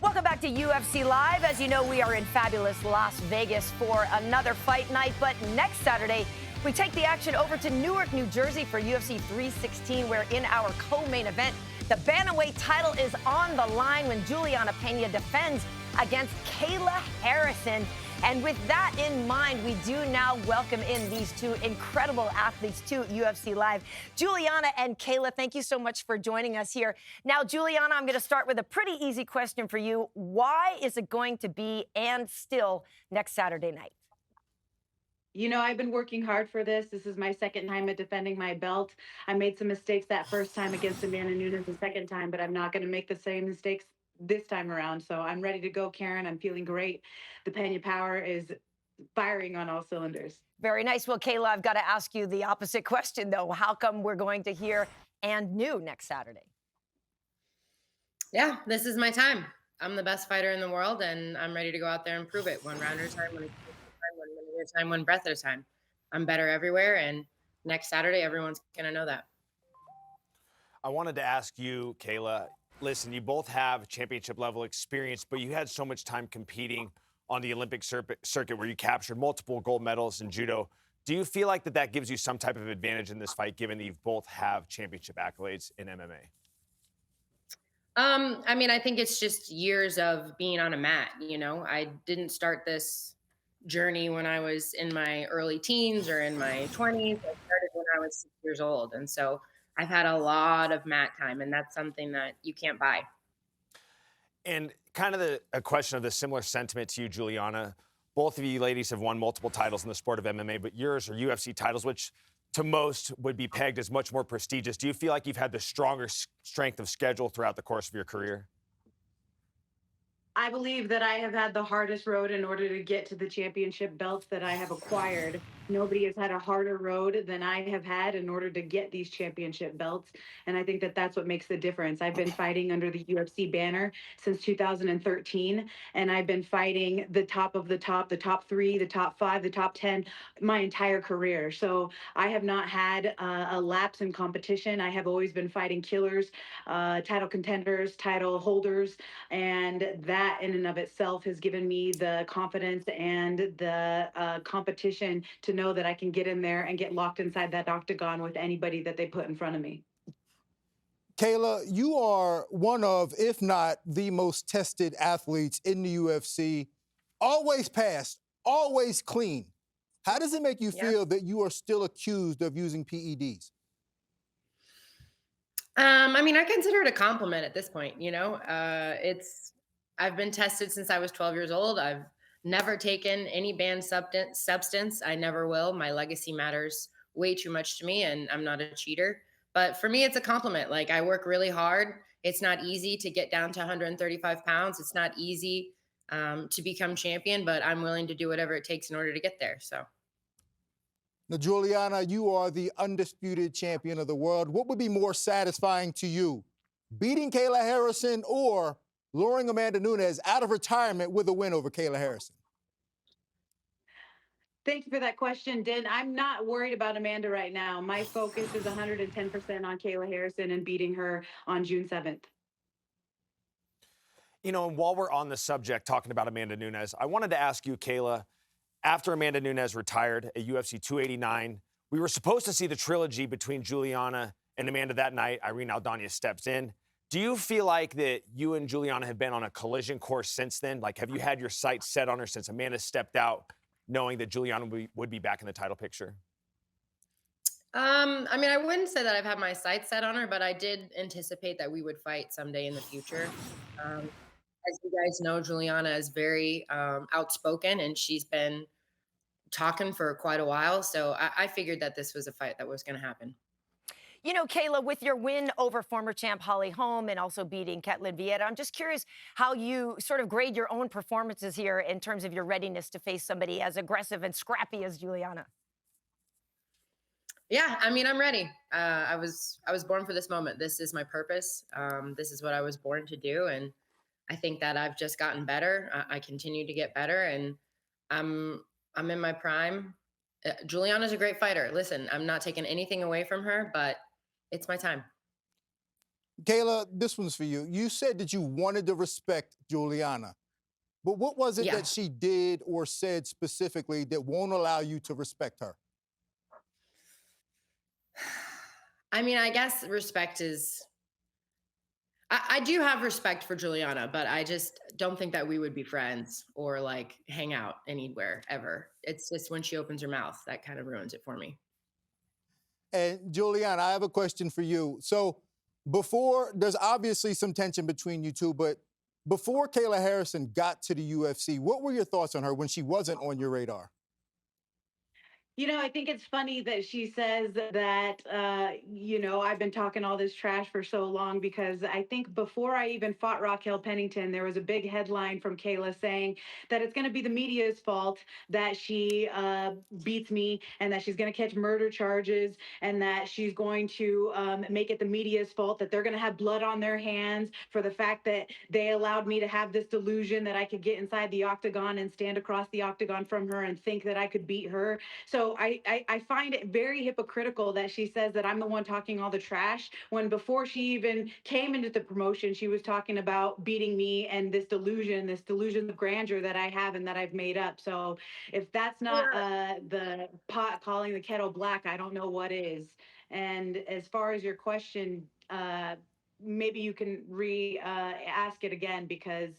Welcome back to UFC Live. As you know, we are in fabulous Las Vegas for another fight night. But next Saturday, we take the action over to Newark, New Jersey for UFC 316, where in our co-main event, the bantamweight title is on the line when Julianna Pena defends against Kayla Harrison. And with that in mind, we do now welcome in these two incredible athletes to UFC Live. Julianna and Kayla, thank you so much for joining us here. Now, Julianna, I'm going to start with a pretty easy question for you. Why is it going to be and still next Saturday night? You know, I've been working hard for this. This is my second time at defending my belt. I made some mistakes that first time against Amanda Nunez the second time, but I'm not going to make the same mistakes this time around. So I'm ready to go, Karyn. I'm feeling great. The Pena power is firing on all cylinders. Very nice. Well, Kayla, I've got to ask you the opposite question, though. How come we're going to hear and new next Saturday? Yeah, this is my time. I'm the best fighter in the world, and I'm ready to go out there and prove it. One round at a time, one minute at a time, one breath at a time. I'm better everywhere, and next Saturday, everyone's going to know that. I wanted to ask you, Kayla, listen, you both have championship level experience, but you had so much time competing on the Olympic circuit where you captured multiple gold medals in judo. Do you feel like that gives you some type of advantage in this fight, given that you both have championship accolades in MMA? I mean, I think it's just years of being on a mat. You know, I didn't start this journey when I was in my early teens or in my 20s. I started when I was 6 years old. And so I've had a lot of mat time, and that's something that you can't buy. And kind of a question of the similar sentiment to you, Julianna. Both of you ladies have won multiple titles in the sport of MMA, but yours are UFC titles, which to most would be pegged as much more prestigious. Do you feel like you've had the stronger strength of schedule throughout the course of your career? I believe that I have had the hardest road in order to get to the championship belts that I have acquired. Nobody has had a harder road than I have had in order to get these championship belts. And I think that that's what makes the difference. I've been fighting under the UFC banner since 2013, and I've been fighting the top of the top three, the top five, the top 10 my entire career. So I have not had a lapse in competition. I have always been fighting killers, title contenders, title holders, and that in and of itself has given me the confidence and the competition to know that I can get in there and get locked inside that octagon with anybody that they put in front of me. Kayla, you are one of, if not the most tested athletes in the UFC. Always passed, always clean. How does it make you feel that you are still accused of using PEDs? I mean, I consider it a compliment at this point. You know, I've been tested since I was 12 years old. I've never taken any banned substance. I never will. My legacy matters way too much to me, and I'm not a cheater. But for me, it's a compliment. Like, I work really hard. It's not easy to get down to 135 pounds. It's not easy to become champion, but I'm willing to do whatever it takes in order to get there. So. Now, Julianna, you are the undisputed champion of the world. What would be more satisfying to you, beating Kayla Harrison or luring Amanda Nunez out of retirement with a win over Kayla Harrison? Thank you for that question, Din. I'm not worried about Amanda right now. My focus is 110% on Kayla Harrison and beating her on June 7th. You know, and while we're on the subject talking about Amanda Nunez, I wanted to ask you, Kayla, after Amanda Nunez retired at UFC 289, we were supposed to see the trilogy between Julianna and Amanda that night. Irene Aldana steps in. Do you feel like that you and Julianna have been on a collision course since then? Like, have you had your sights set on her since Amanda stepped out, knowing that Julianna would be back in the title picture? I mean, I wouldn't say that I've had my sights set on her, but I did anticipate that we would fight someday in the future. Um, as you guys know, Juliana is very outspoken, and she's been talking for quite a while. So I figured that this was a fight that was going to happen. You know, Kayla, with your win over former champ Holly Holm and also beating Ketlin Vieira, I'm just curious how you sort of grade your own performances here in terms of your readiness to face somebody as aggressive and scrappy as Julianna. Yeah, I mean, I'm ready. I was born for this moment. This is my purpose. This is what I was born to do, and I think that I've just gotten better. I continue to get better, and I'm in my prime. Juliana's a great fighter. Listen, I'm not taking anything away from her, but it's my time. Kayla, this one's for you. You said that you wanted to respect Julianna, but what was it Yeah. that she did or said specifically that won't allow you to respect her? I mean, I guess respect is. I do have respect for Juliana, but I just don't think that we would be friends or like hang out anywhere ever. It's just when she opens her mouth that kind of ruins it for me. And Julianna, I have a question for you. So there's obviously some tension between you two, but before Kayla Harrison got to the UFC, what were your thoughts on her when she wasn't on your radar? I think it's funny that she says that, I've been talking all this trash for so long because I think before I even fought Raquel Pennington, there was a big headline from Kayla saying that it's going to be the media's fault that she beats me and that she's going to catch murder charges and that she's going to make it the media's fault, that they're going to have blood on their hands for the fact that they allowed me to have this delusion that I could get inside the octagon and stand across the octagon from her and think that I could beat her. So I find it very hypocritical that she says that I'm the one talking all the trash when before she even came into the promotion, she was talking about beating me and this delusion of grandeur that I have and that I've made up. So if that's not the pot calling the kettle black, I don't know what is. And as far as your question, maybe you can ask it again because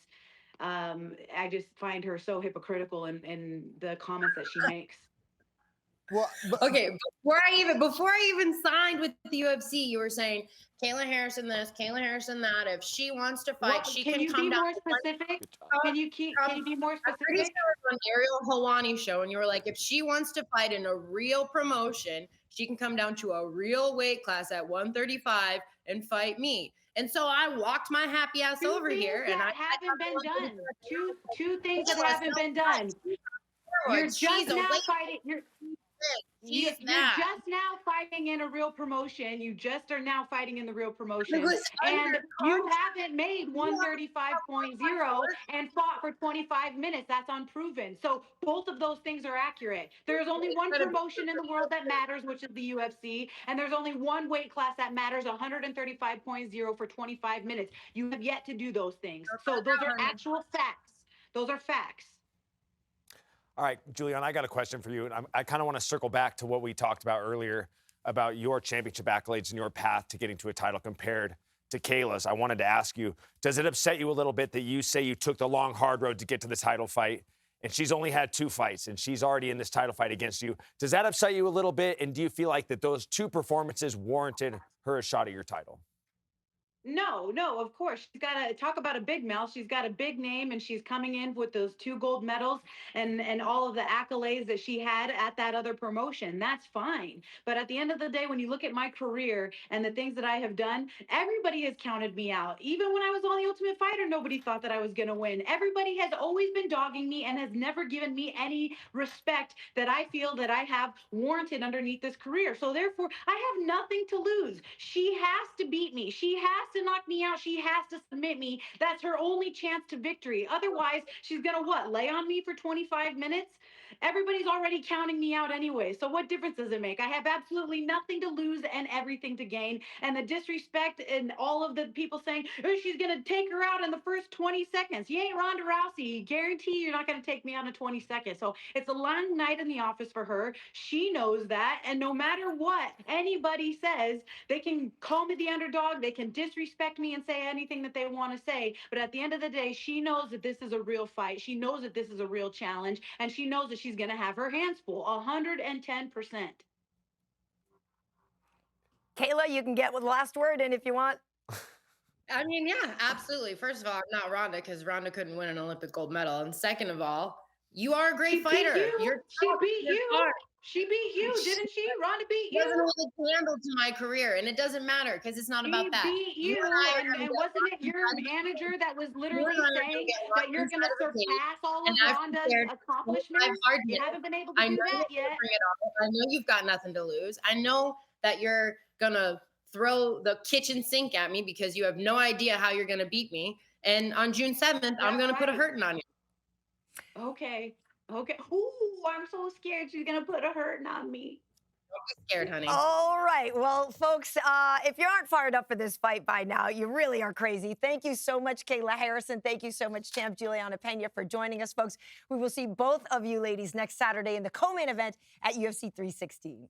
I just find her so hypocritical in the comments that she makes. Well, Okay, before I even signed with the UFC, you were saying Kayla Harrison this, Kayla Harrison that. If she wants to fight, she can come down. More specific? Can you be more I'm pretty specific? sure it was on Ariel Helwani show, and you were like, if she wants to fight in a real promotion, she can come down to a real weight class at 135 and fight me. And so I walked my happy ass over here, and I haven't been done. Two things that She's haven't been done. You're just now fighting. You're just now fighting in a real promotion. You just are now fighting in the real promotion. And you haven't made 135.0 and fought for 25 minutes. That's unproven. So both of those things are accurate. There's only one promotion in the world that matters, which is the UFC. And there's only one weight class that matters, 135.0 for 25 minutes. You have yet to do those things. So those are actual facts. Those are facts. All right, Julianna, I got a question for you. And I kind of want to circle back to what we talked about earlier about your championship accolades and your path to getting to a title compared to Kayla's. I wanted to ask you, does it upset you a little bit that you say you took the long, hard road to get to the title fight, and she's only had 2 fights, and she's already in this title fight against you? Does that upset you a little bit, and do you feel like that those 2 performances warranted her a shot at your title? No, of course. She's got to talk about a big mouth. She's got a big name, and she's coming in with those 2 gold medals and all of the accolades that she had at that other promotion. That's fine. But at the end of the day, when you look at my career and the things that I have done, everybody has counted me out. Even when I was on The Ultimate Fighter, nobody thought that I was going to win. Everybody has always been dogging me and has never given me any respect that I feel that I have warranted underneath this career. So therefore, I have nothing to lose. She has to beat me. She has to knock me out. She has to submit me. That's her only chance to victory. Otherwise, she's going to lay on me for 25 minutes? Everybody's already counting me out anyway. So what difference does it make? I have absolutely nothing to lose and everything to gain. And the disrespect and all of the people saying, oh, she's going to take her out in the first 20 seconds. You ain't Ronda Rousey. Guarantee you're not going to take me out in 20 seconds. So it's a long night in the office for her. She knows that. And no matter what anybody says, they can call me the underdog. They can disrespect me and say anything that they want to say. But at the end of the day, she knows that this is a real fight. She knows that this is a real challenge. And she knows that she's going to have her hands full, 110%. Kayla, you can get with the last word in if you want. I mean, yeah, absolutely. First of all, I'm not Ronda because Ronda couldn't win an Olympic gold medal. And second of all, you are a great fighter. She beat you. She beat you, didn't she? Ronda beat you. Doesn't hold a candle to my career, and it doesn't matter because it's not about that. She beat you, and wasn't it your manager that was literally saying that you're going to surpass all of Ronda's accomplishments? You haven't been able to do that yet. I know you've got nothing to lose. I know that you're going to throw the kitchen sink at me because you have no idea how you're going to beat me. And on June 7th, I'm going to put a hurting on you. Okay. Ooh, I'm so scared she's going to put a hurting on me. Don't be scared, honey. All right. Well, folks, if you aren't fired up for this fight by now, you really are crazy. Thank you so much, Kayla Harrison. Thank you so much, champ Julianna Pena, for joining us, folks. We will see both of you ladies next Saturday in the co-main event at UFC 316.